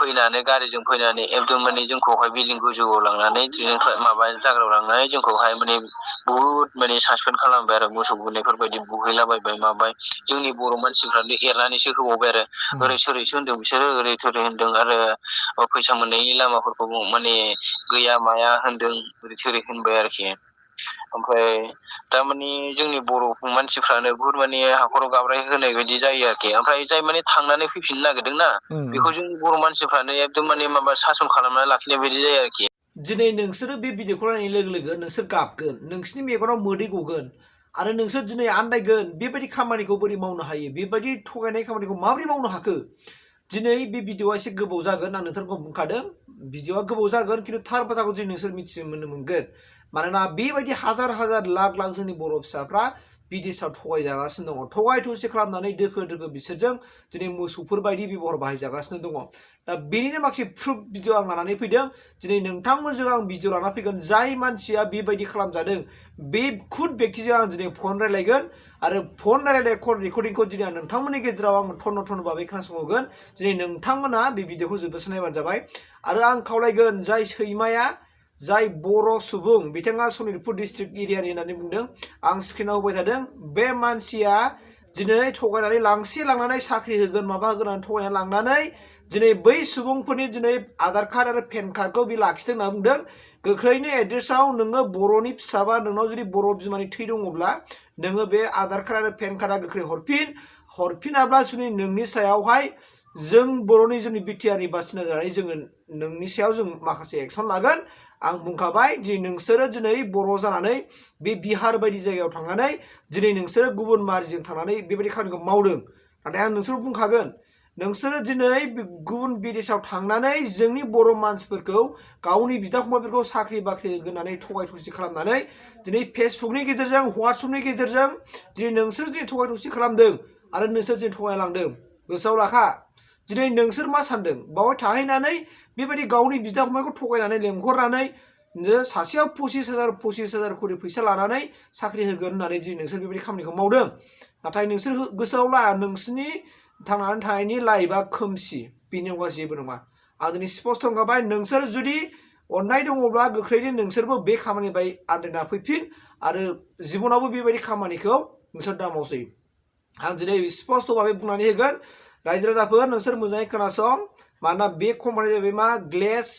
फैनानै गारिजों फैनानै एकदम माने जोंखौहाय बिल्डिं गोजौआव लांनानै माबा जायगायाव लांनानै जोंखौहाय माने बुहुद माने सासपेन्ड खालामबाय आरो मोसौ बुनायफोर बायदि बुहैलाबायबाय माबाय जोंनि बर' मानसिफ्रानो एरनानैसो होबावबाय आरो ओरै सोरैसो होनदों बिसोरो ओरै थोरै होनदों आरो फैसा मोननायनि लामाफोरखौ माने गैया माया होनदों ओरै थोरै होनबाय आरोखि ओमफ्राय थारमाने जोंनि बर' मानसिफ्रानो बुहुद माने हाखराव गाब्राय होनाय बायदि जायो आरोखि ओमफ्राय जाय माने थांनानै फैफिननो नागिरदोंना बेखौ जोंनि बर' मानसिफ्रानो एकदम माने माबा सासन खालामनानै लाखिनाय बायदि जायो आरोखि दिनै नोंसोरो बे भिडिअखौ नायनाय लोगो लोगो नोंसोर गाबगोन नोंसिनि मेगनाव मोदै गगोन आरो नोंसोर दिनै आन्दायगोन बेबायदि खामानिखौ बोरै मावनो हायो बेबायदि थगायनाय खामानिखौ माबोरै मावनो हाखो दिनै बे भिडिअआ एसे गोबाव जागोन आं नोंथांखौ बुंखादों भिडिअआ गोबाव जागोन खिन्थु थार बाथ्राखौ दिनै नोंसोर मिथिनो मोनगोन मानोना बेबायदि हाजार हाजार लाख लाख जोंनि बर' फिसाफ्रा बिदेशाव थगायजागासिनो दङ थगाय थसि खालामनानै दोखो दोखो बिसोरजों दिनै मोसौफोर बायदि बेबहार बाहायजागासिनो दङ दा बेनिनो माखासे प्रुफ भिडिअ आं लानानै फैदों दिनै नोंथांमोनजों आं भिडिअ लाना फैगोन जाय मानसिया बेबायदि खालामजादों बे खुद व्यक्तिजों आं दिनै फन रायलायगोन आरो फन रायलायनाय कल रेकर्डिंखौ दिनै आं नोंथांमोननि गेजेराव आं थन्न भाबै खोनासंहोगोन दिनै नोंथांमोना बे भिडिअखौ जोबजासे नायबानो जाबाय आरो आं खावलायगोन जाय सैमाया जाय बर' सुबुं बिथाङा सनितपुर डिस्ट्रिक्ट एरियानि होननानै बुंदों आं स्क्रिनाव होबाय थादों बे मानसिया दिनै थगायनानै लांनानै साख्रि होगोन माबा होगोन होननानै थगायनानै लांनानै दिनै बै सुबुंफोरनि दिनै आधार कार्ड आरो पेन कार्डखौ बे लाखिदों होनना बुंदों गोख्रैनो एड्रेसाव नोङो बर'नि फिसाबा नोंनाव जुदि बर' बिमानि थै दङब्ला नोङो बे आधार कार्ड आरो पेन कार्डआ गोख्रै हरफिनाब्ला जुदि नोंनि सायावहाय जों बर'नि जोंनि बिटिआरनि बासिना जानानै जोङो नोंनि सायाव जों माखासे एक्सन लागोन आं बुंखाबाय दिनै नोंसोरो दिनै बर' जानानै बे बिहार बायदि जायगायाव थांनानै दिनै नोंसोरो गुबुन मारिजों थांनानै बेबायदि खामानिखौ मावदों नाथाय आं नोंसोर बुंखागोन नोंसोरो दिनै गुबुन बिदेशाव थांनानै जोंनि बर' मानसिफोरखौ गावनि बिदा फंबायफोरखौ साख्रि बाख्रि होनानै थगाय थसि खालामनानै दिनै फेसबुकनि गेजेरजों व्हाट्सएपनि गेजेरजों दिनै नोंसोर दिनै थगाय थसि खालामदों आरो नोंसोर दिनै थगायलांदों गोसोआव लाखा दिनै नोंसोर मा सानदों बावहाय थाहैनानै बेबायदि गावनि बिदा फंबायखौ थगायनानै लेंहरनानै सासेयाव 25,000 खरि फैसा लानानै साख्रि होगोन होननानै दिनै नोंसोर बेबायदि खामानिखौ मावदों नाथाय नोंसोर गोसोआव ला नोंसिनि थांनानै थानायनि लाइफआ खोमसि बेनि अनगा जेबो नङा आं दिनै स्पष्ट होनखाबाय नोंसोर जुदि अननाय दङब्ला गोख्रैनो नोंसोरबो बे खामानिनिफ्राय आन्दायना फैफिन आरो जिबनावबो बेबायदि खामानिखौ नोंसोर दा मावसै आं दिनै स्पष्ट भाबै बुंनानै होगोन रायजो राजाफोर नोंसोर मोजाङै खोनासं मानोना बे कम्पानिया जाहैबाय मा glace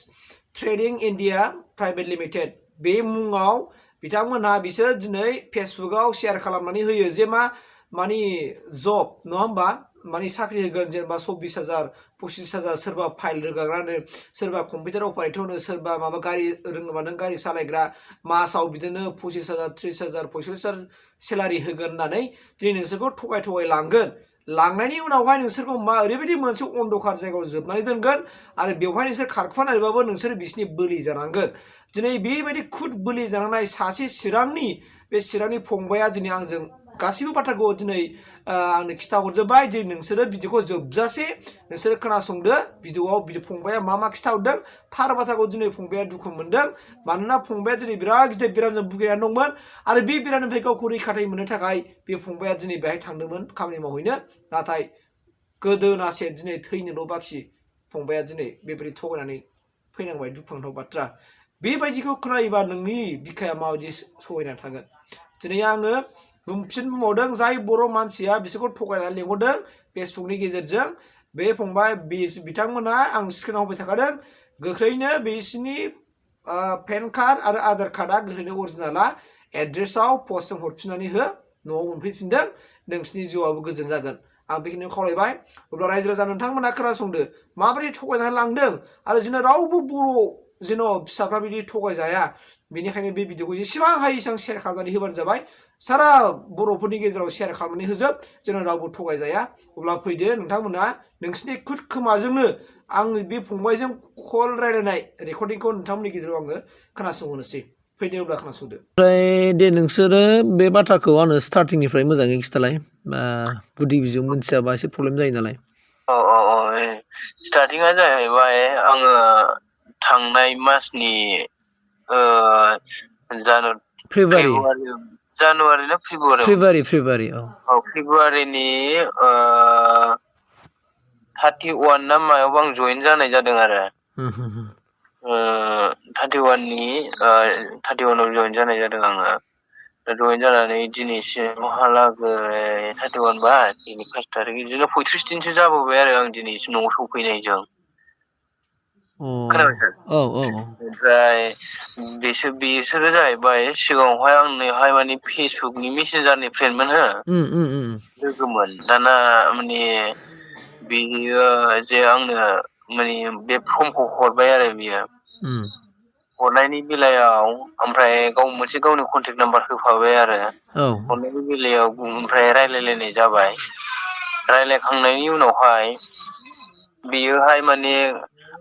trading India private limited बे मुङाव बिथांमोनहा बिसोर दिनै फेसबुकाव शेयार खालामनानै होयो जे मा माने जब नङा होमबा माने साख्रि होगोन जेनेबा 24,000 25,000 सोरबा फाइल रोगाग्रानो सोरबा कम्पिउटार अपारेटरनो सोरबा माबा गारि रोङोबा नों गारि सालायग्रा मासाव बिदिनो 25,000 30,000 45,000 सेलारि होगोन होननानै दिनै नोंसोरखौ थगाय लांगोन लांनायनि उनावहाय नोंसोरखौ मा ओरैबायदि मोनसे अन्धकार जायगायाव जोबनानै दोनगोन आरो बेवहाय नोंसोर खारखुमानानैबाबो नोंसोर बिसिनि बोलि जानांगोन दिनै बेबायदि खुद बोलि जानांनाय सासे चिरांनि बे चिरांनि फंबाया दिनै आंजों गासैबो बाथ्राखौ दिनै आंनो खिथाहरजोब्बाय दिनै नोंसोरो भिडिअखौ जोबजासे नोंसोरो खोनासंदो भिडिअआव फंबाया मा खिथाहरदों थार बाथ्राखौ दिनै फंबाया दुखु मोनदों मानोना फंबाया दिनै बिराद गिदिर बेरामजों भुगिनानै दंमोन आरो बे बेरामनिफ्राय गावखौ रैखाथि मोननो थाखाय बे फंबाया दिनै बेहाय थांदोंमोन खामानि मावहैनो नाथाय गोदोनासे दिनै थैनोल' बाखि फंबाया दिनै बेबायदि थगायनानै फैनांबाय दुखुनांथाव बाथ्रा बेबायदिखौ खोनायोबा नोंनि बिखाया माबायदि सहायनानै थागोन दिनै आङो बुंबावदों जाय बर' मानसिया बिसोरखौ थगायनानै लेंहरदों फेसबुकनि गेजेरजों बे फंबाय बिथांमोनहा आं स्क्रिनाव होबाय थाखादों गोख्रैनो बिसिनि पेन कार्ड आरो आधार कार्डआ गोख्रैनो अरिजिनाला एड्रेसाव पस्टजों हरफिननानै हो न'आव मोनफैफिनदों नोंसिनि जिउआबो गोजोन जागोन आं बेखिनिखौ खावलायबाय अब्ला रायजो राजा नोंथांमोना खोनासंदो माबोरै थगायनानै लांदों आरो जोंना रावबो बर' जेन' फिसाफ्रा बिदि थगायजाया बेनिखायनो बे भिडिअखौ जेसेबां हायो एसेबां शेयार खालामनानै होबानो जाबाय सारा बर'फोरनि गेजेराव शेयार खालामनानै होजोब जेन' रावबो थगायजाया अब्ला फैदो नोंथांमोना नोंसिनि खुद खोमाजोंनो आं बे फंबायजों कल रायलायनाय रेकर्डिंखौ नोंथांमोननि गेजेराव आङो खोनासंहोनोसै फैदो अब्ला खोनासंदो ओमफ्राय दे नोंसोरो बे बाथ्राखौ आंनो स्टार्टिंनिफ्राय मोजाङै खिथालाय गुदि बिजौ मोनथियाबा एसे प्रब्लेम जायो नालाय स्टार्टिंआ जाहैबाय आङो थांनाय मासनि जानुवारि ना फेब्रुवारि फेब्रुवारि फेब्रुवारिनि 31 ना मायावबा आं जइन जानाय जादों आरो 31 आव जइन जानाय जादों आङो जइन जानानै दिनैसिमहालागै 31 बा दिनै 5 थारिख बिदिनो 35 दिनसो जाबोबाय आरो आं दिनैसिम न'आव सफैनायजों खोनाबाय सार औ ओमफ्राय बिसोरो जाहैबाय सिगाङावहाय आंनोहाय माने फेसबुकनि मेसेन्जारनि फ्रेन्डमोन हो लोगोमोन दाना माने बियो जे आंनो माने बे फर्मखौ हरबाय आरो बियो हरनायनि बेलायाव ओमफ्राय मोनसे गावनि कन्टेक्ट नाम्बार होफाबाय आरो हरनायनि बेलायाव ओमफ्राय रायलायलायनाय जाबाय रायलायखांनायनि उनावहाय बेयोहाय माने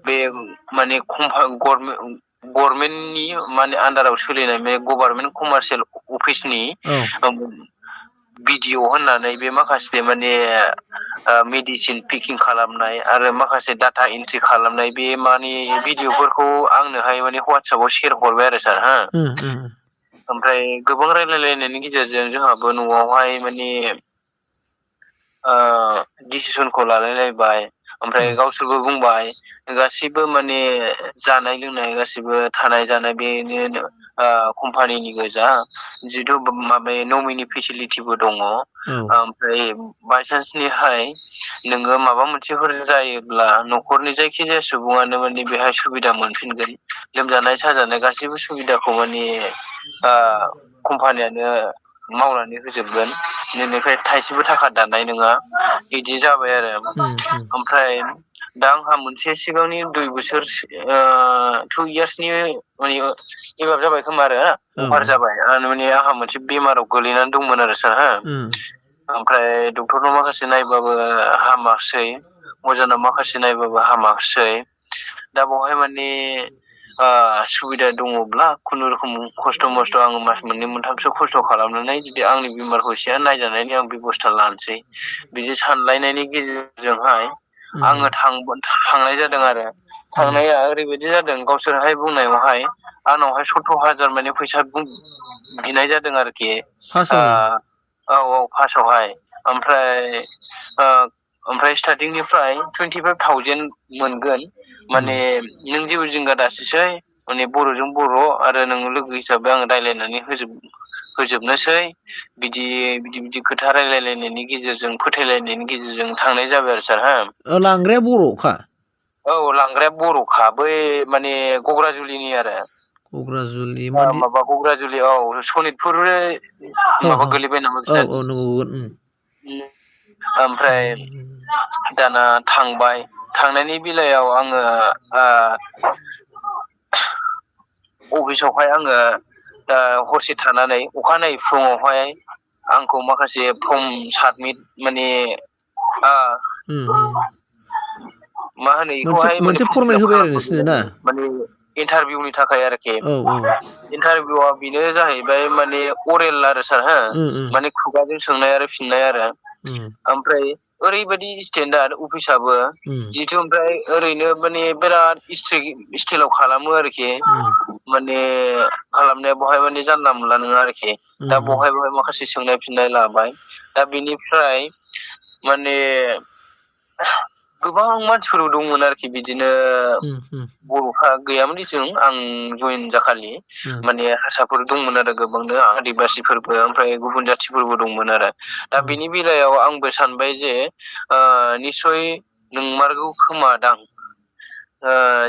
बे माने गभर्नमेन्टनि माने आन्दाराव सोलिनाय बे गभर्नमेन्ट कमार्सियेल अफिसनि भिडिअ होननानै बे माखासे माने मेडिसिन पेकिं खालामनाय आरो माखासे डाटा एन्ट्रि खालामनाय बे माने भिडिअफोरखौ आंनोहाय माने वाट्सएपाव शेयार हरबाय आरो सार हा ओमफ्राय गोबां रायलायलायनायनि गेजेरजों जोंहाबो न'आवहाय माने डिसिसनखौ लालायलायबाय ओमफ्राय गावसोरबो बुंबाय गासिबो माने जानाय लोंनाय गासिबो थानाय जानाय बेनो कम्पानिनि गोजा जिथु माबा नमिनि फेसिलिटिबो दङ ओमफ्राय बायसान्सनिहाय नोङो माबा मोनसेफोर जायोब्ला न'खरनि जायखिजाया सुबुङानो माने बेहाय सुबिदा मोनफिनगोन लोमजानाय साजानाय गासैबो सुबिदाखौ माने कम्पानियानो मावनानै होजोबगोन नोंनिफ्राय थाइसेबो थाखा दाननाय नङा बिदि जाबाय आरो ओमफ्राय दा आंहा मोनसे सिगांनि 2 बोसोर 2 इयार्सनि माने एबार जाबाय खोमा आरो अभार जाबाय माने आंहा मोनसे बेमाराव गोलैनानै दंमोन आरो सार हा ओमफ्राय डक्टरनाव माखासे नायबाबो हामाखसै अजानाव माखासे नायबाबो हामाखसै दा बेवहाय माने सुबिदा दङब्ला खुनुरुखुम खस्थ' मस्थ' आङो मास 2 मोनथामसो खस्थ' खालामनानै जुदि आंनि बेमारखौ एसे नायजानायनि आं बेब'स्था लानोसै बिदि सानलायनायनि गेजेरजोंहाय आङो थांनाय जादों आरो थांनाया ओरैबायदि जादों गावसोरहाय बुंनायावहाय आंनावहाय 17,000 माने फैसा बिनाय जादों आरोखि फार्स्टआवहाय ओमफ्राय स्टार्टिंनिफ्राय 25,000 मोनगोन माने नों जेबो जिंगा दासिसै माने बर'जों बर' आरो नों लोगो हिसाबै आङो रायलायनानै होजोबनोसै बिदि खोथा रायलायलायनायनि गेजेरजों फोथायलायनायनि गेजेरजों थांनाय जाबाय आरो सार हा लांग्राया बर'खा लांग्राया बर'खा बै माने कक्राजुलिनि आरो कक्राजुलि माबा कक्राजुलि सनितपुर माबा गोलैबाय नामा ओमफ्राय दाना थांनायनि बेलायाव आङो अफिसावहाय आङो हरसे थानानै अखानायै फुङावहाय आंखौ माखासे फर्म साबमिट माने मा होनो बेखौहाय माने मोनसे फर्म फरमेट फिलाप होबाय आरो नोंसोरनो ना खालामहरबाय माने इन्टारभिउनि थाखाय आरोखि इन्टारभिउआ बेनो जाहैबाय माने अरेल आरो सार हा माने खुगाजों सोंनाय आरो फिननाय आरो ओमफ्राय ओरैबायदि स्टेन्डार्ड अफिसाबो जिथु ओमफ्राय ओरैनो माने बिराद स्टाइलाव खालामो आरोखि माने खालामनाया बहाय माने जानला मोनला नङा आरोखि दा बहाय माखासे सोंनाय फिननाय लाबाय दा बिनिफ्राय माने गोबां मानसिफोर दंमोन आरोखि बिदिनो बर'फ्रा गैयामोन जों आं जइन जाखालि माने हारसाफोर दंमोन आरो गोबांनो आदिबासिफोरबो ओमफ्राय गुबुन जाथिफोरबो दंमोन आरो दा बिनि बेलायाव आंबो सानबाय जे निस्सय नंमारगौ खोमादां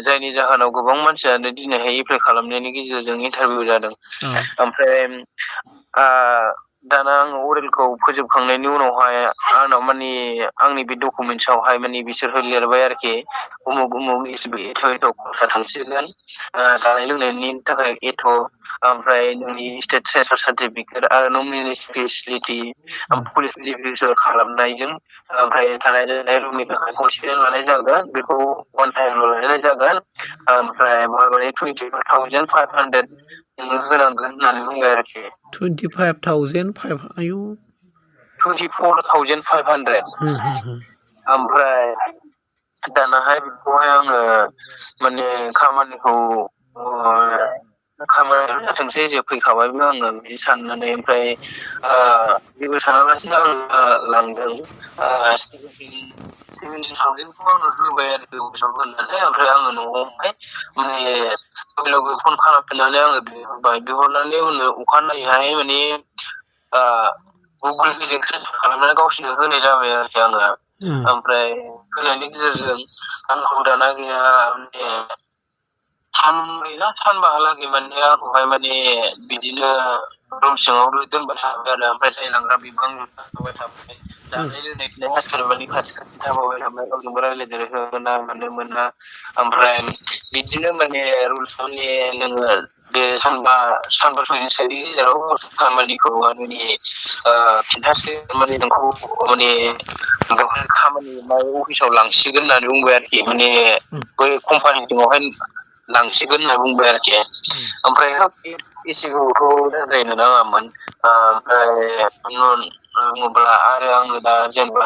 जायनि जाहोनाव गोबां मानसियानो दिनैहाय एप्लाइ खालामनायनि गेजेरजों इन्टारभिउ जादों ओमफ्राय दाना आङो अरेलखौ फोजोबखांनायनि उनावहाय आंनाव माने आंनि बे डकुमेन्टसावहाय माने बिसोर लिरबाय आरोखि उमुक एथ' खरसा थांसिगोन जानाय लोंनायनि थाखाय एथ' ओमफ्राय नोंनि स्टेट सेन्सार सार्टिफिकेट आरो नमिनि फेसिलिटि पुलिस भेरिफिकेसन खालामनायजों ओमफ्राय थानाय जानाय रुमनि थाखाय कनसिडार लानाय जागोन बेखौ अन टाइमल' लानाय जागोन ओमफ्राय 24,500 नोङो होनांगोन होननानै बुंबाय आरोखि 25,500 आयु 24,500 ओमफ्राय दानाहाय बेखौहाय आङो माने खामानिखौ खामानियानो जाथोंसै जोबफैखाबायबो आङो बिदि साननानै ओमफ्राय जेबो सानालासिनो आङो लांदों 17,000खौ आङो होबाय आरोखि अफिसाव होनानै ओमफ्राय आङो न'आवहाय माने लोगो फन खालामफिननानै आङो बिहरबाय बिहरनानै उनाव अखानायैहाय माने गुगोल पेजों ट्रेन्सफार खालामनानै गावसोरनो होनाय जाबाय आरोखि आङो ओमफ्राय होनायनि गेजेरजों आंखौ दाना गैया माने सानबाहालागै माने आंखौहाय माने बिदिनो रुम सिङाव दोनबाय थाबाय आरो ओमफ्राय जाय लांग्रा बेबो आंजों थाफाबाय थाबाय जानाय लोंनाय हासिल माने खाथि खाथि थाफाबाय थाबाय गावजोंबो रायज्लायदेरनो मोना मानो मोना ओमफ्राय बिदिनो माने रुल्स माने नोङो बे सानबा सयनि गेजेराव खामानिखौ माने खिन्थासो माने नोंखौ माने बेवहाय खामानि अफिसाव लांसिगोन होननानै बुंबाय आरोखि माने बै कम्पानि सिङावहाय लांसिगोन होनना बुंबाय आरोखि ओमफ्राय एसे गोबावथ' रायज्लायनो नाङामोन ओमफ्राय बुङोब्ला आरो आङो दा जेनेबा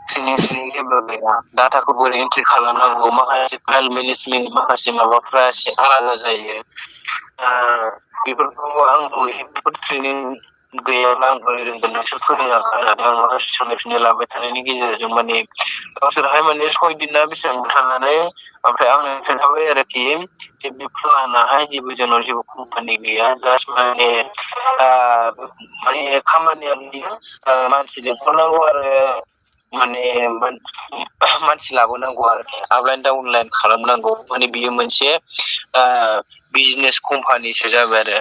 ट्रेनिं जेबो गैया डाटाखौ बोरै एन्ट्रि खालामनांगौ माखासे फाइल मेनेजमेन्ट माखासे माबाफ्रा एसे आलादा जायो बेफोरखौ आंखौ बेफोर ट्रेनिं गैयाब्ला आं बोरै रोंगोन नोंसोर फोरोङाखै होननानै आं माखासे सोलायफिननो लाबाय थानायनि गेजेरजों माने गावसोरहाय माने 6 दिन ना बेसेबां थानानै ओमफ्राय आंनो खोन्थाबाय आरोखि जे बे प्लानाहाय जेबो जोंनाव जेबो कम्पानि गैया जास्ट माने खामानिया मानसि लिंहरनांगौ आरो माने मानसि लाबोनांगौ आरोखि आपलाइन डाउनलाइन खालामनांगौ माने बियो मोनसे बिजनेस कम्पानिसो जाबाय आरो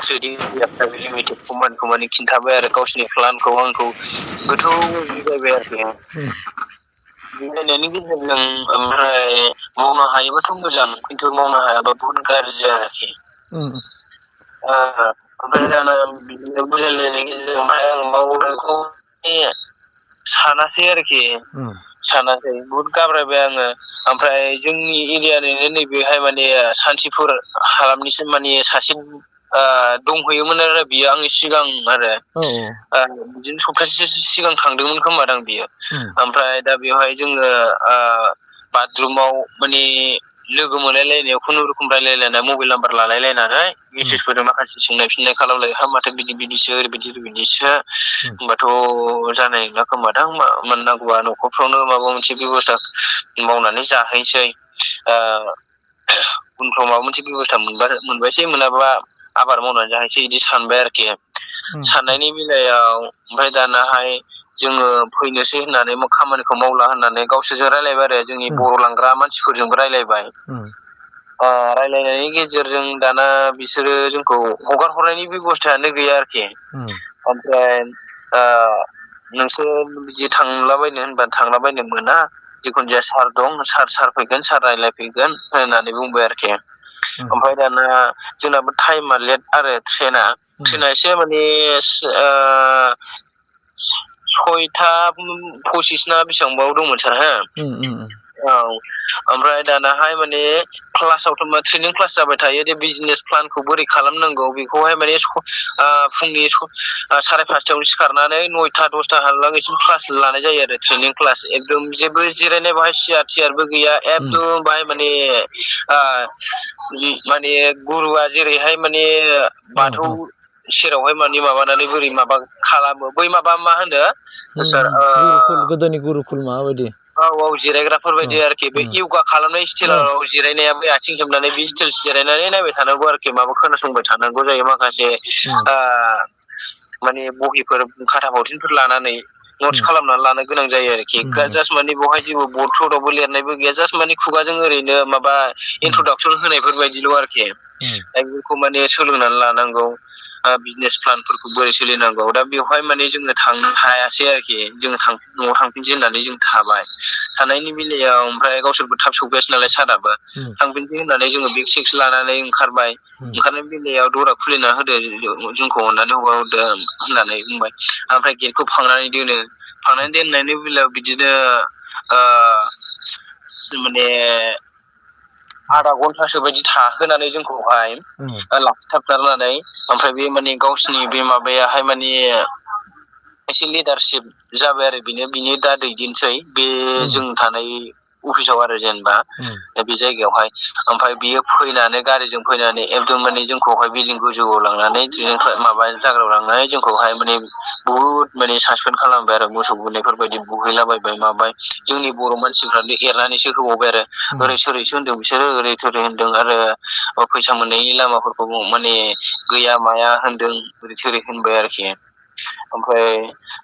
ट्रेडिं इन्डिया प्राइभेट लिमिटेड कम्पानिखौ माने खिन्थाबाय आरो गावसिनि प्लानखौ आंखौ गोथौ बुजायबाय आरोखि बुजायनायनि गेजेरजों ओमफ्राय मावनो हायोबाथ' मोजां खिन्थु मावनो हायाबा बहुत गाज्रि आरोखि ओमफ्राय दाना बिदिनो बुजायलायनायनि गेजेरजों ओमफ्राय आं मावनायखौ सानासै आरोखि सानासै बुहुद गाब्रायबाय आङो ओमफ्राय जोंनि एरियानिनो नैबेहाय माने सान्थिपुर हालामनिसिम माने सासे दंहैयोमोन आरो बियो आंनि सिगां आरो बिदिनो सप्तासेसो सिगां थांदोंमोन खोमादां बियो ओमफ्राय दा बेवहाय जोङो बाथरुमाव माने लोगो मोनलायलायनायाव खुनुरुखुम रायलायलायनाय मबाइल नाम्बार लालायलायनानै मेसेजफोरजों माखासे सोंनाय फिननाय खालामलाय माथो बिदिसो ओरैबायदि ओरैबायदिसो होमबाथ' जानाय नंला खोमादां मोननांगौआ न'खरफ्रावनो माबा मोनसे बेब'स्था मावनानै जाहैसै उनफ्राव माबा मोनसे बेब'स्था मोनबायसै मोनाबा आबाद मावनानै जाहैसै बिदि सानबाय आरोखि साननायनि बेलायाव ओमफ्राय दानाहाय जोङो फैनोसै होननानै खामानिखौ मावला होननानै गावसोरजों रायलायबाय आरो जोंनि बर' लांग्रा मानसिफोरजोंबो रायलायबाय रायलायनायनि गेजेरजों दाना बिसोरो जोंखौ हगार हरनायनि बेब'स्थायानो गैया आरोखि ओमफ्राय नोंसोर बिदि थांलाबायनो होनबा थांलाबायनो मोना जिखुनु जाया सार दं सार फैगोन सार रायलायफैगोन होननानै बुंबाय आरोखि ओमफ्राय दाना जोंनाबो टाइमा लेट आरो ट्रेना एसे माने 6:25 ना बेसेबांबाव दंमोन सार औ ओमफ्राय दानाहाय माने क्लासावथ' ट्रेनिं क्लास जाबाय थायो दे बिजनेस प्लानखौ बोरै खालामनांगौ बेखौहाय माने फुंनि 5:30 सिखारनानै 9:00-10:00 हालागैसिम क्लास लानाय जायो आरो ट्रेनिं क्लास एकदम जेबो जिरायनाय बाहाय सियारबो गैया एकदम बाहाय माने गुरुआ जेरैहाय माने बाथौ सेरावहाय माने माबानानै बोरै माबा खालामो बै माबा मा होनो सार गोदोनि गुरुकुल माबायदि जिरायग्राफोर बायदि आरोखि बे योगा खालामनाय स्टाइलाव जिरायनाया बे आथिं हेबनानै बे स्टाइल जिरायनानै नायबाय थानांगौ आरोखि माबा खोनासंबाय थानांगौ जायो माखासे माने बहिफोर खाथा फावथेनफोर लानानै नट्स खालामनानै लानो गोनां जायो आरोखि जास्ट माने बेवहाय जेबो बर्ड सर्डआवबो लिरनायबो गैया जास्ट माने खुगाजों ओरैनो माबा इन्ट्रदाक्सन होनायफोर बायदिल' आरोखि बेखौ माने सोलोंनानै लानांगौ बिजनेस प्लानफोरखौ बोरै सोलिनांगौ दा बेवहाय माने जोङो थांनो हायासै आरोखि जोङो न'आव थांफिनसै होननानै जों थानायनि बेलायाव ओमफ्राय गावसोरबो थाब सौफैयासै नालाय साराबो थांफिनसै होननानै जोङो बेग सेग लानानै ओंखारबाय ओंखारनाय बेलायाव दरा खुलिना होदो जोंखौ अननानै हगारहरदो होननानै बुंबाय ओमफ्राय गेटखौ फांनानै दोननायनि बेलायाव बिदिनो माने आधा घन्टासो बायदि थाहोनानै जोंखौहाय लाखिथाबथारनानै ओमफ्राय बे माने गावसिनि बे माबायाहाय माने एसे लिडारशिप जाबाय आरो बिनि दा दैदेनसै बे जों थानाय अफिसाव आरो जेनेबा बे जायगायावहाय ओमफ्राय बियो फैनानै गारिजों फैनानै एकदम माने जोंखौहाय बिल्डिं गोजौआव लांनानै माबा जायगायाव लांनानै जोंखौहाय माने बुहुद माने सासपेन्ड खालामबाय आरो मोसौ बुनायफोरबायदि बुहैलाबायबाय माबाय जोंनि बर' मानसिफ्रानो एरनानैसो होबावबाय आरो ओरै सोरैसो होनदों बिसोरो ओरै थोरै होनदों आरो फैसा मोननायनि लामाफोरखौ माने गैया माया होनदों ओरै थोरै होनबाय आरोखि ओमफ्राय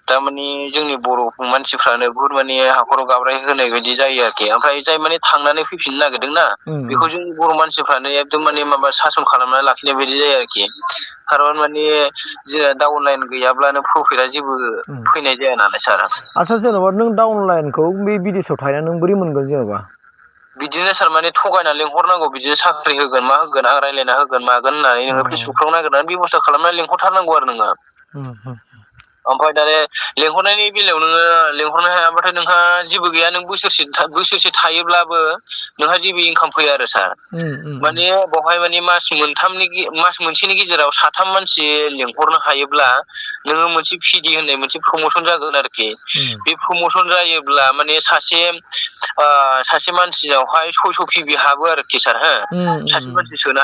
थारमाने जोंनि बर' मानसिफ्रानो बुहुद माने हाखराव गाब्राय होनाय बायदि जायो आरोखि ओमफ्राय जाय माने थांनानै फैफिननो नागिरदोंना बेखौ जोंनि बर' मानसिफ्रानो एकदम माने माबा सासन खालामनानै लाखिनाय बायदि जायो आरोखि खारन माने जोंहा डाउन लाइन गैयाब्लानो प्रफिटआ जेबो फैनाय जाया नालाय सार। आচ্ছা जेनेबा नों डाउन लाइनखौ बे बिदेशआव थाहैना नों बोरै मोनगोन जेनेबा? बिदिनो सार माने थगायना लिंहरनांगौ बिदिनो साख्रि होगोन मा होगोन आं रायज्लायना होगोन मागोन होननानै नोङो फेसबुकफ्राव नागिरनानै बेब'स्था खालामनानै लिंहरथारनांगौ आरो नोङो। ओमफ्राय दा लेंहरनायनि बेलायाव नोङो लेंहरनो हायाबाथाय नोंहा जेबो गैया नों बोसोरसे थायोब्लाबो नोंहा जेबो इनकाम फैया आरो सार माने बेवहाय माने मास मोनसेनि गेजेराव साथाम मानसि लेंहरनो हायोब्ला नोङो मोनसे पिडि होननाय मोनसे प्रमसन जागोन आरोखि बे प्रमसन जायोब्ला माने सासे मानसिनावहाय 600 पिबि हाबो आरोखि सार हो सासे मानसि सोनो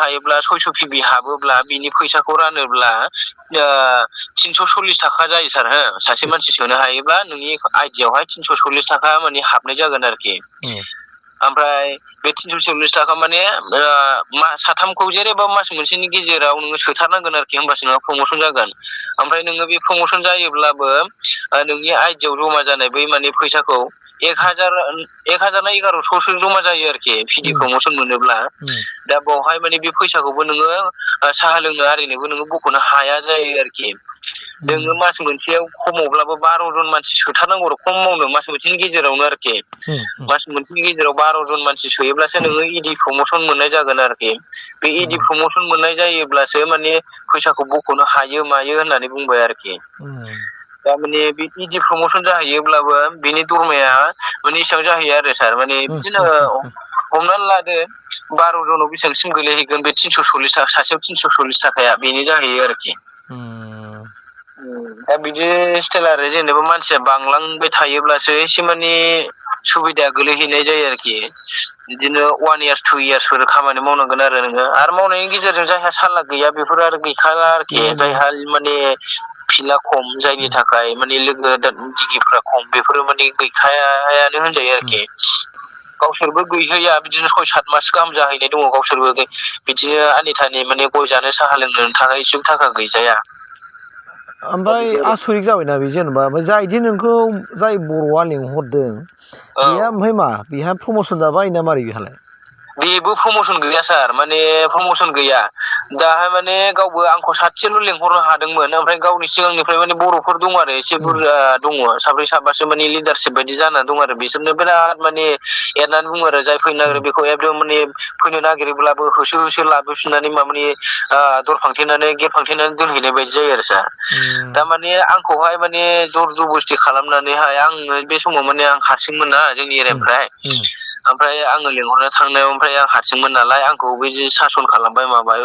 हायोब्ला 600 पिबि हाबोब्ला बिनि फैसाखौ रानोब्ला 340 थाखा जायो सार हो सासे मानसि सोनो हायोब्ला नोंनि आइडियावहाय 340 थाखा माने हाबनाय जागोन आरोखि ओमफ्राय बे 340 थाखा माने साथामखौ जेनेबा मास मोनसेनि गेजेराव नोङो सोथारनांगोन आरोखि होमबासो नोंहा प्रमसन जागोन ओमफ्राय नोङो बे प्रमसन जायोब्लाबो नोंनि आइडियाव जमा जानाय बै माने फैसाखौ 1000 ना 1100सो जमा जायो आरोखि पिडि प्रमसन मोनोब्ला दा बावहाय माने बे फैसाखौबो नोङो साहा लोंनो आरिनोबो नोङो बख'नो हाया जायो आरोखि नोङो मास मोनसेयाव खमावब्लाबो 12 जन मानसि सोथारनांगौ आरो खम मावनो मास मोनसेनि गेजेरावनो आरोखि मास मोनसेनि गेजेराव 12 जन मानसि सोयोब्लासो नोङो इडि प्रमसन मोननाय जागोन आरोखि बे इडि प्रमसन मोननाय जायोब्लासो माने फैसाखौ बख'नो हायो मायो होननानै बुंबाय आरोखि दा माने बे इडि प्रमसन जाहैयोब्लाबो बिनि दरमाया माने एसेबां जाहैयो आरो सार माने बिदिनो हमनानै लादो 12 जनाव बेसेबांसिम गोलैहैगोन बे 340 थाखा सासेयाव 340 थाखाया बेनो जाहैयो आरोखि दा बिदि स्टाइल आरो जेनेबा मानसिया बांलांबाय थायोब्लासो एसे माने सुबिदाया गोलैहैनाय जायो आरोखि बिदिनो 1 इयार्स 2 इयार्सफोर खामानि मावनांगोन आरो नोङो आरो मावनायनि गेजेरजों जायहा सालाक गैया बेफोर आरो गैखाला आरोखि जायहा माने फिला खम जायनि थाखाय माने लोगो दिगिफ्रा खम बेफोरो माने गैखायानो होनजायो आरोखि गावसोरबो गैहैया बिदिनो 6-7 मास गाहाम जाहैनाय दङ गावसोरबो बिदिनो आनिथानि माने गय जानो साहा लोंनो थाखाय एसेबो थाखा गैजाया ओमफ्राय आसरित जाबायना बे जेनेबा जायदि नोंखौ जाय बर'आ लिंहरदों बेहा ओमफ्राय मा बेहा प्रमसन जाबाय ना मारै बेहालाय बेबो प्रमसन गैया सार माने प्रमसन गैया दाहाय माने गावबो आंखौ सासेल' लेंहरनो हादोंमोन ओमफ्राय गावनि सिगांनिफ्राय माने बर'फोर दं आरो एसे बुरजा दङ 7-8 माने लिडारशिप बायदि जाना दं आरो बिसोरनो बिराद माने एरनानै बुङो आरो जाय फैनो नागिरो बेखौ एकदम माने फैनो नागिरोब्लाबो होसो लाबोफिननानै माने दर फांथेनानै गेट फांथेनानै दोनहैनाय बायदि जायो आरो सार थारमाने आंखौहाय माने जर जबस्ति खालामनानैहाय आं बे समाव माने आं हारसिंमोन ना जोंनि एरियानिफ्राय ओमफ्राय आङो लिंहरनो थांनायाव ओमफ्राय आं हारसिंमोन नालाय आंखौ बिदि सासन खालामबाय माबाय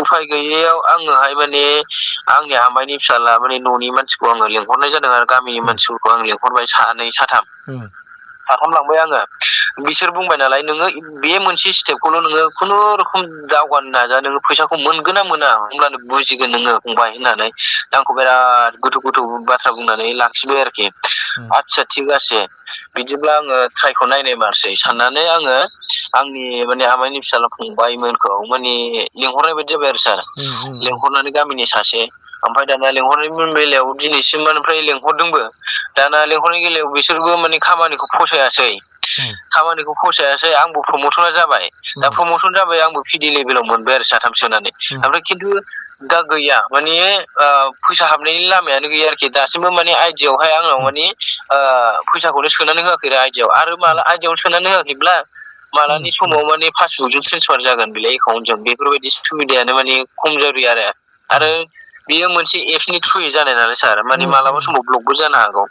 उफाय गैयैयाव आङोहाय माने आंनि आमाइनि फिसाला माने न'नि मानसिखौ आङो लिंहरनाय जादों आरो गामिनि मानसिफोरखौ आं लिंहरबाय 2-3 लांबाय आङो बिसोर बुंबाय नालाय नोङो बे मोनसे स्टेपखौल' नोङो खुनुरुखुम दावगानो नाजा नोङो फैसाखौ मोनगोन ना मोना होमब्लानो बुजिगोन नोङो फंबाय होननानै आंखौ बिराद गोथौ बाथ्रा बुंनानै लाखिबाय आरोखि आदसा थिग আছে बिदिब्ला आङो ट्राइखौ नायनाय मारसै साननानै आङो आंनि माने आमाइनि फिसाला फंबायमोनखौ माने लिंहरनाय बायदि जाबाय आरो सार लिंहरनानै गामिनि सासे ओमफ्राय दाना लिंहरनायनि बेलायाव दिनैसिम ओमफ्राय लिंहरदोंबो दाना लिंहरनायनि बेलायाव बिसोरबो माने खामानिखौ फसायासै आंबो प्रमसना जाबाय दा प्रमसन जाबाय आंबो पिडि लेभेलाव मोनबाय आरो 3 सोनानै ओमफ्राय खिन्थु दा गैया माने फैसा हाबनायनि लामायानो गैया आरोखि दासिमबो माने आइडियावहाय आंनाव माने फैसाखौनो सोनानै होआखै आइडियाव आरो माला आइडियाव सोनानै होआखैब्ला मालानि समाव माने पासबुकजों ट्रेन्सफार जागोन बेलाय एकाउन्टजों बेफोरबायदि सुबिदायानो माने खम जायो आरो बेयो मोनसे एपनि थ्रुयै जानाय नालाय सार माने मालाबा समाव ब्लकबो जानो हागौ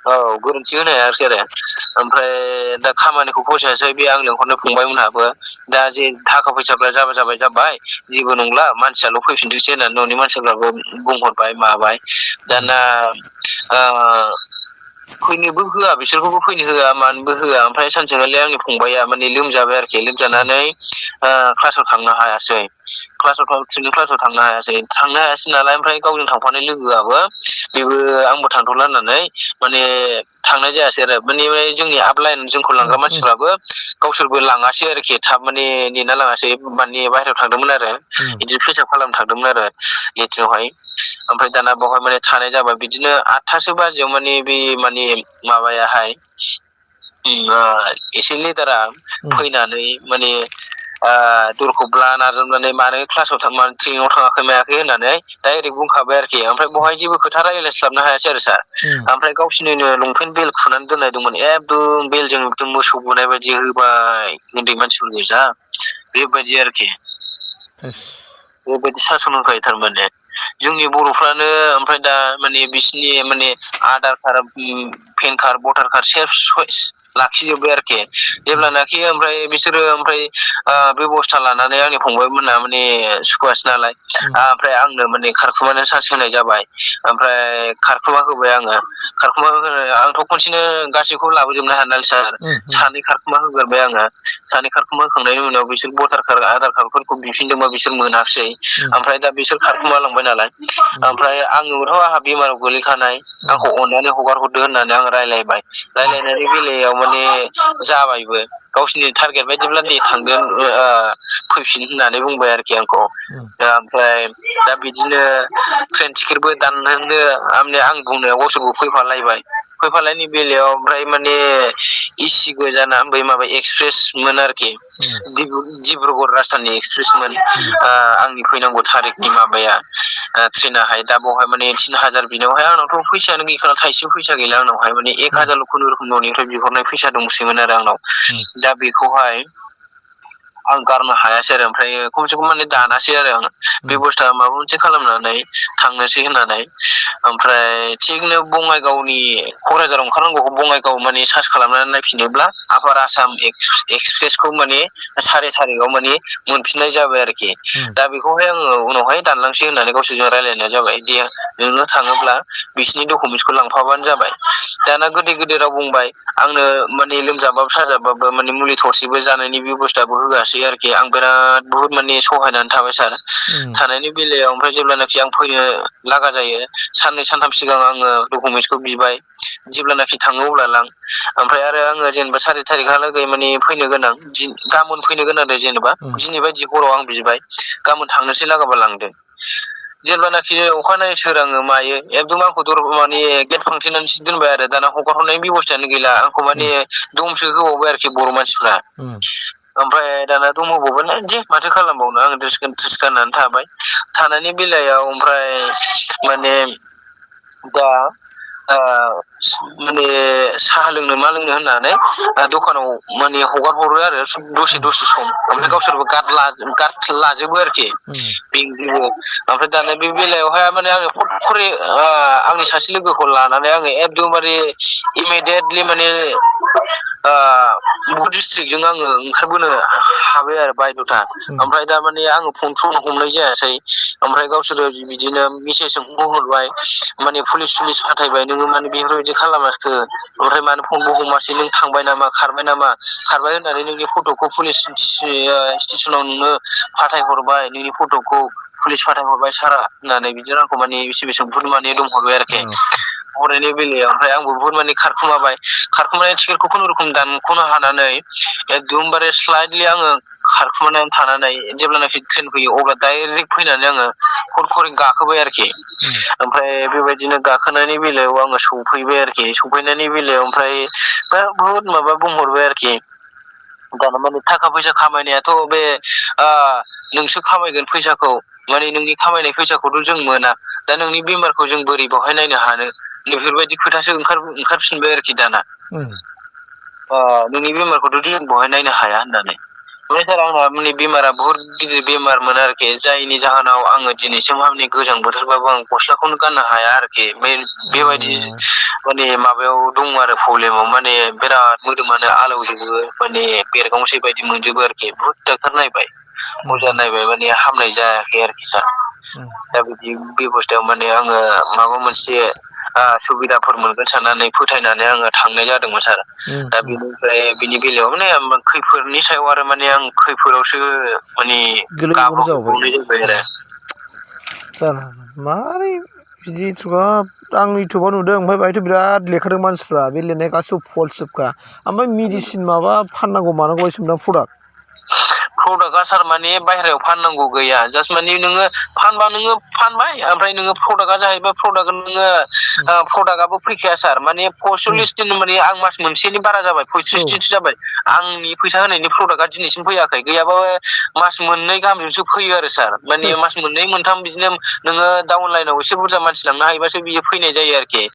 गोरोन्थि होनो हायाखै आरो ओमफ्राय दा खामानिखौ फसायासै बे आं लिंहरनाय फंबायमोनहाबो दा जे थाखा फैसाफ्रा जाबाय जेबो नंला मानसियाल' फैफिनथोंसै होननानै न'नि मानसिफ्राबो बुंहरबाय माबाय दाना फैनोबो होआ बिसोरखौबो फैनो होआ मानोबो होआ ओमफ्राय सानसेखालि आंनि फंबाया माने लोमजाबाय आरोखि लोमजानानै क्लासाव थांनो हायासै क्लासाव थांनो हायासै नालाय ओमफ्राय गावजों थांफानाय लोगोआबो बेबो आंबो थांथ'ला होननानै माने थांनाय जायासै आरो माने जोंनि आप लाइन जोंखौ लांग्रा मानसिफ्राबो गावसोरबो लाङासै आरोखि थाब माने नेना लाङासै माने बाहेरायाव थांदोंमोन आरो बिदि पेसाब खालामनो थांदोंमोन आरो लेट्रिनावहाय ओमफ्राय दाना बेवहाय माने थानाय जाबाय बिदिनो 8थासो बाजियाव माने बे माने माबायाहाय एसे लिडारा फैनानै माने दरखौ ब्ला नारजाबनानै मानो क्लासाव ट्रेनिङाव थाङाखै मायाखै होननानै डाइरेक्ट बुंखाबाय आरोखि ओमफ्राय बेवहाय जेबो खोथा रायज्लायस्लाबनो हायासै आरो सार ओमफ्राय गावसोरनिनो लंपेन्ट बेल खुनानै दोननाय दंमोन एकदम बेलजों एकदम मोसौ बुनाय बायदि होबाय उन्दै मानसिफोर गोजा बेबायदि आरोखि बेबायदि सासन होखायो थारमाने जोंनि बर'फ्रानो ओमफ्राय दा माने बिसिनि माने आधार कार्ड पेन कार्ड भटार कार्ड सेस लाखिजोब्बाय आरोखि जेब्लानाखि ओमफ्राय बिसोरो ओमफ्राय बेब'स्था लानानै आंनि फंबायमोना माने सुखुवासै नालाय ओमफ्राय आंनो माने खारखुमानो चान्स होनाय जाबाय ओमफ्राय खारखुमा होबाय आंथ' खनसेनो गासैखौबो लाबोजोबनो हाया नालाय सार सानै खारखुमा होग्रोबाय आङो सानै खारखुमा होखांनायनि उनाव बिसोर भटार कार्ड आधार कार्डफोरखौ बिफिनदोंबा बिसोर मोनाखिसै ओमफ्राय दा बिसोर खारखुमा लांबाय नालाय ओमफ्राय आंथ' आंहा बेमाराव गोलैखानाय आंखौ अननानै हगार हरदो होननानै आं रायलायनायनि बेलायाव माने जाबायबो गावसिनि टारगेट बायदिब्ला दे थांगोन फैफिन होननानै बुंबाय आरोखि आंखौ ओमफ्राय दा बिदिनो ट्रेन टिकेटबो दाननो आं बुंनायाव गावसोरबो फैफालायनि बेलायाव ओमफ्राय माने एसि गोजाना बै माबा एक्सप्रेसमोन आरोखि डिब्रुगड़ राजधानि एक्सप्रेसमोन आंनि फैनांगौ थारिखनि माबाया ट्रेनाहाय दा बेवहाय माने 3000 बिनायावहाय आंनावथ' फैसायानो गैखाला थाइसेबो फैसा गैला आंनावहाय माने 1000 खुनुरुखुम न'निफ्राय बिहरनाय फैसा दंसैमोन आरो आंनाव दा बेखौहाय आं गारनो हायासै आरो ओमफ्राय खमसे खम माने दानासै आरो आं बेब'स्था माबा मोनसे खालामनानै थांनोसै होननानै ओमफ्राय थिगनो बङाइगावनि क'क्राझाराव ओंखारनांगौखौ बङाइगाव माने सार्च खालामनानै नायफिनोब्ला आपार आसाम एक्सप्रेसखौ माने 3:30 माने मोनफिननाय जाबाय आरोखि दा बेखौहाय आङो उनावहाय दानलांसै होननानै गावसोरजों रायलायनाय जाबाय दे नोङो थाङोब्ला बिसिनि डकुमेन्टसखौ लांफाबानो जाबाय दाना गोदै राव बुंबाय आंनो माने लोमजाबाबो साजाबाबो माने मुलि थरसेबो जानायनि बेब'स्थाबो होआसै आरोखि आं बिराद बुहुत माने सहायनानै थाबाय सार थानायनि बेलायाव ओमफ्राय जेब्लानाखि आं फैनो लागा जायो 2-3 सिगां आङो डकुमेन्टसखौ बिबाय जेब्लानाखि थाङो अब्ला लां ओमफ्राय आरो आङो जेनेबा 3 तारिखहालागै माने फैनो गोनां गाबोन फैनो गोनां आरो जेनेबा दिनै बायदि हराव आं बिबाय गाबोन थांनोसै लागाबा लांदों जेब्लानाखि अखानायै सोराङो मायो एकदम आंखौ माने गेट फांथेनानैसो दोनबाय आरो दाना हगार हरनायनि बेब'स्थायानो गैला आंखौ माने दमसो होबावबाय आरोखि बर' मानसिफ्रा ओमफ्राय दाना दम होबावबाय दे माथो खालामबावनो आं ड्रेस गाननानै थाबाय थानायनि बेलायाव ओमफ्राय माने दा माने साहा लोंनो मा लोंनो होननानै दखानाव माने हगार हरो आरो दसे सम ओमफ्राय गावसोरबो गार्ड लाजोबो आरोखि बेंजोबो ओमफ्राय दाना बे बेलायावहाय माने आङो फट खरि आंनि सासे लोगोखौ लानानै आङो एकदमबारे इमिडियेटलि माने बुहुत डिस्ट्रिक्टजों आङो ओंखारबोनो हाबाय आरो बायद'था ओमफ्राय दा माने आङो फन हमनाय जायासै ओमफ्राय गावसोरो बिदिनो मेसेजजों हरबाय माने पुलिस फाथायबाय नोङो माने बेफोरबायदि खालामाखै ओमफ्राय मानो फनबो हमासै नों थांबाय नामा खारबाय होननानै नोंनि फट'खौ पुलिस स्टेसनाव नोंनो फाथायहरबाय नोंनि फट'खौ पुलिस फाथायहरबाय सारा होननानै बिदिनो आंखौ माने बेसे बुहुत माने दंहरबाय आरोखि हरनायनि बेलायाव ओमफ्राय आंबो बुहुत माने खारखुमानाय टिकेटखौ खुनुरुखुम दानख'नो हानानै एकदमबारे स्लाइडलि आङो खारखुमानानै थानानै जेब्लानाखि ट्रेन फैयो अब्ला डाइरेक्ट फैनानै आङो फट खरि गाखोबाय आरोखि ओमफ्राय बेबायदिनो गाखोनायनि बेलायाव आङो सफैबाय आरोखि सफैनायनि बेलायाव ओमफ्राय बुहुत माबा बुंहरबाय आरोखि दाना माने थाखा फैसा खामायनायाथ' बे नोंसो खामायगोन फैसाखौ माने नोंनि खामायनाय फैसाखौथ' जों मोना दा नोंनि बेमारखौ जों बोरै बहाय नायनो हानो बेफोरबायदि खोथासो ओंखारफिनबाय आरोखि दाना नोंनि बेमारखौथ' जों बहाय नायनो हाया होननानै ओमफ्राय सार आंना माने बेमारा बुहुत गिदिर बेमारमोन आरोखि जायनि जाहोनाव आङो दिनैसिम माने गोजां बोथोरबाबो आं गस्लाखौनो गाननो हाया आरोखि बेबायदि माने माबायाव दङ आरो प्रब्लेमाव माने बिराद मोदोमानो आलौजोबो माने बेरगावसै बायदि मोनजोबो आरोखि बुहुत डाक्टार नायबाय अजा नायबाय माने हामनाय जायाखै आरोखि सार दा बिदि बेबस्थायाव माने आङो माबा मोनसे सुबिदाफोर मोनगोन साननानै फोथायनानै आङो थांनाय जादोंमोन सार। दा बिनिफ्राय बिनि बेलायाव माने खैफोदनि सायाव आरो माने आं खैफोदावसो माने गाब्र'नाय जाबाय आरो। जानो मारै बिदि आं इउटुबाव नुदों ओमफ्राय बाहायथ' बिराद लेखादों मानसिफ्रा बे लिरनाय गासिबो फल्सजोबखा ओमफ्राय मेडिसिन माबा फाननांगौ मानांगौ सोमोन्दै प्रडाक्टआ सार माने बाहेरायाव फाननांगौ गैया जास्ट माने नोङो फानबा नोङो फानबाय ओमफ्राय नोङो प्रडाक्टआ जाहैबाय प्रडाक्ट नोङो प्रडाक्टआबो फैखाया सार माने 45 दिन माने आं मास मोनसेनि बारा जाबाय 35 दिनसो जाबाय आंनि फैसा होनायनि प्रडाक्टआ दिनैसिम फैयाखै गैयाबाबो मास मोननै गाहामजोंसो फैयो आरो सार माने मास मोननै मोनथाम बिदिनो नोङो डाउन लाइनाव एसे बुरजा मानसि लांनो हायोबासो बियो फैनाय जायो आरोखि